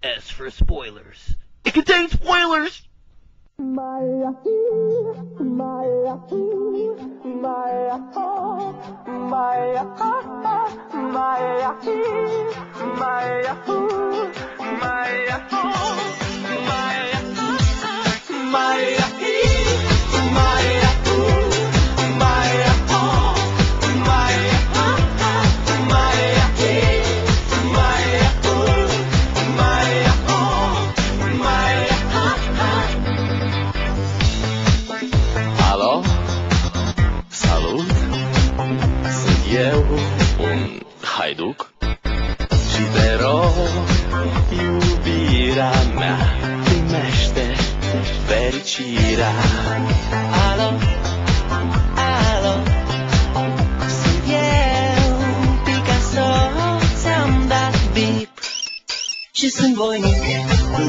S for spoilers. It contains spoilers! Alo? Salut! Sunt eu, un haiduc și te rog, iubirea mea, primește fericirea. Alo? Alo? Sunt eu, Picasso, ți-am dat bip și sunt voinic,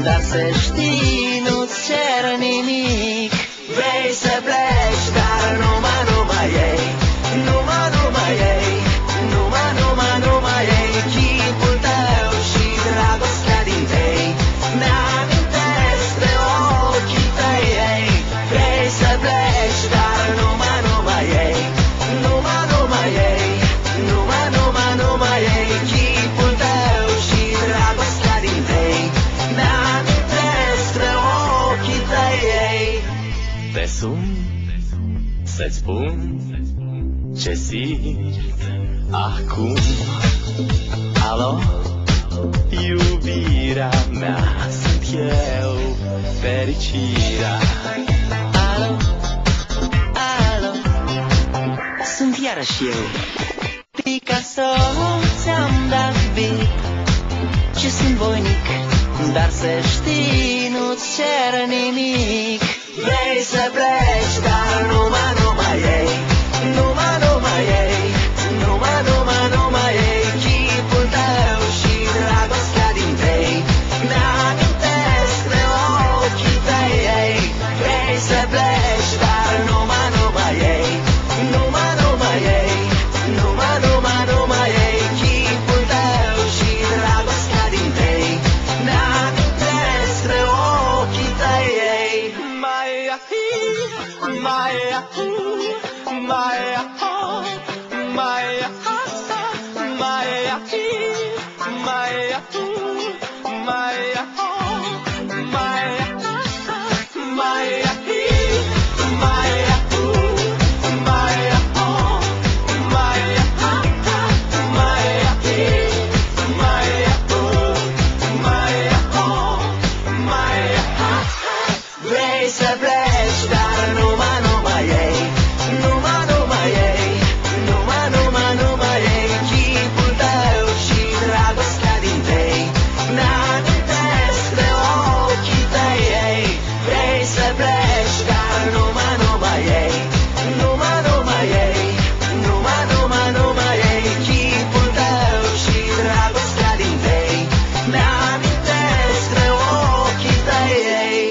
dar să știi, nu-ți cer nimic. Vrei să pleci, dar numai ei, numai ei, numai ei, chipul tău și dragostea din tei, mi-amintesc de ochii tăi, ei. Vrei să pleci, dar numai ei, numai ei, numai ei, chipul tău și dragostea din tei, mi-amintesc de ochii tăi, ei. Te sun să-ți spun ce simt acum. Alo? Iubirea mea, sunt eu, fericirea. Alo? Alo? Sunt iarăși eu, Picasso, ți-am dat bip și sunt voinic, dar să știi, nu-ți cer nimic. Vrei să pleci, dar numai ei, numai ei, numai ei, chipul tău și dragostea din tei, mi-amintesc de ochii tăi, ei. Vrei să pleci, dar numai ei, numai ei, numai ei, chipul tău și dragostea din tei, mi-amintesc de ochii tăi, ei. Vrei să pleci, dar numai ei, numai ei, numai ei, chipul tău și dragostea din tei, mi-amintesc de ochii tăi, ei. Vrei să pleci, dar numai ei, numai ei, numai ei, chipul tău și dragostea din tei, mi-amintesc de ochii tăi, ei.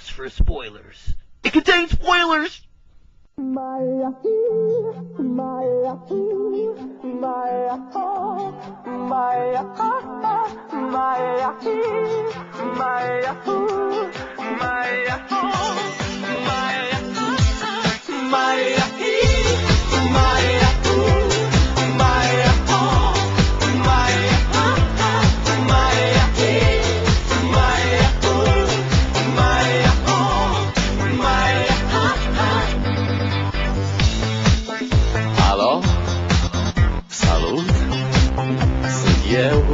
S for spoilers. It contains spoilers! Alo? Salut! Sunt eu,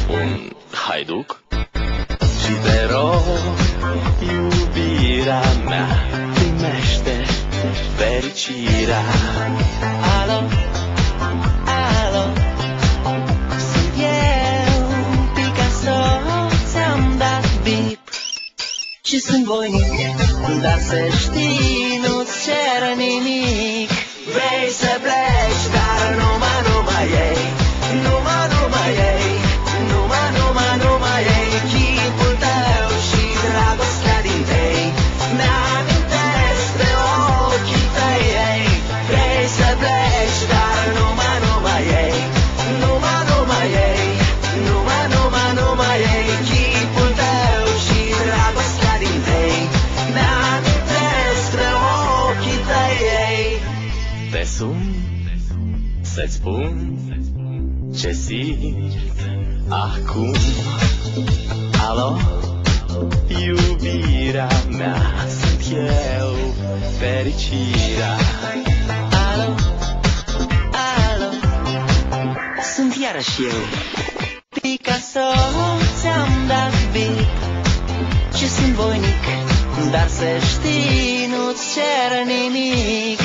un haiduc și te rog, iubirea mea, primește fericirea. Alo? Alo? Sunt eu, Picasso, ți-am dat bip și sunt voinic, dar să știi, nu-ți cer nimic. Vrei să pleci, dar numai ei, numai ei, numai ei, chipul tău și dragostea din tei, mi-amintesc de ochii tăi, ei. Vrei să pleci, dar numai ei, numai Te sun să-ți spun ce simt acum. Alo, iubirea mea, sunt eu, fericirea. Alo, alo, sunt iarăși eu, Picasso, ți-am dat beat și sunt voinic, dar să știi, nu-ți cer nimic.